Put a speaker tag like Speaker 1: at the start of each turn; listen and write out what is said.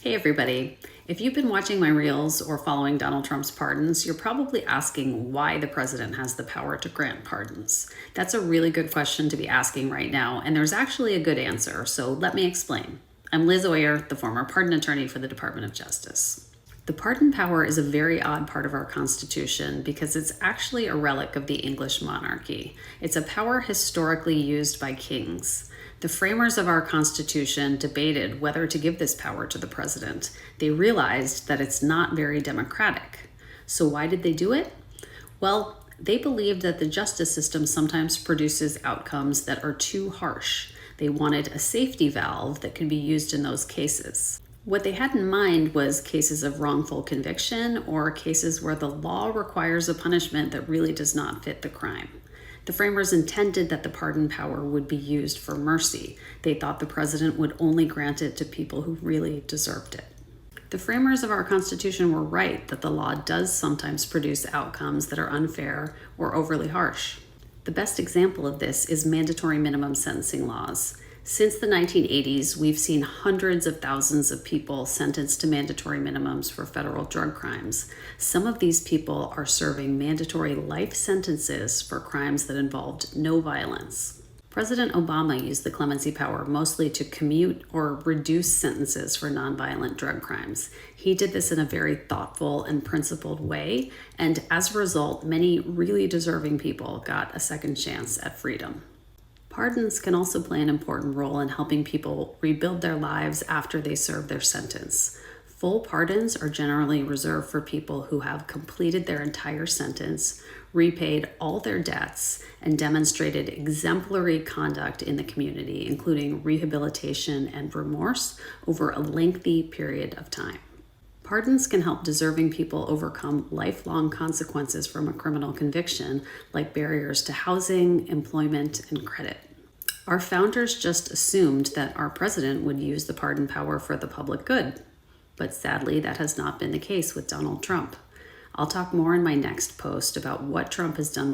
Speaker 1: Hey everybody. If you've been watching my reels or following Donald Trump's pardons, you're probably asking why the president has the power to grant pardons. That's a really good question to be asking right now, and there's actually a good answer, so let me explain. I'm Liz Oyer, the former pardon attorney for the Department of Justice. The pardon power is a very odd part of our Constitution because it's actually a relic of the English monarchy. It's a power historically used by kings. The framers of our Constitution debated whether to give this power to the president. They realized that it's not very democratic. So why did they do it? Well, they believed that the justice system sometimes produces outcomes that are too harsh. They wanted a safety valve that could be used in those cases. What they had in mind was cases of wrongful conviction or cases where the law requires a punishment that really does not fit the crime. The framers intended that the pardon power would be used for mercy. They thought the president would only grant it to people who really deserved it. The framers of our Constitution were right that the law does sometimes produce outcomes that are unfair or overly harsh. The best example of this is mandatory minimum sentencing laws. Since the 1980s, we've seen hundreds of thousands of people sentenced to mandatory minimums for federal drug crimes. Some of these people are serving mandatory life sentences for crimes that involved no violence. President Obama used the clemency power mostly to commute or reduce sentences for nonviolent drug crimes. He did this in a very thoughtful and principled way, and as a result, many really deserving people got a second chance at freedom. Pardons can also play an important role in helping people rebuild their lives after they serve their sentence. Full pardons are generally reserved for people who have completed their entire sentence, repaid all their debts, and demonstrated exemplary conduct in the community, including rehabilitation and remorse over a lengthy period of time. Pardons can help deserving people overcome lifelong consequences from a criminal conviction, like barriers to housing, employment, and credit. Our founders just assumed that our president would use the pardon power for the public good, but sadly, that has not been the case with Donald Trump. I'll talk more in my next post about what Trump has done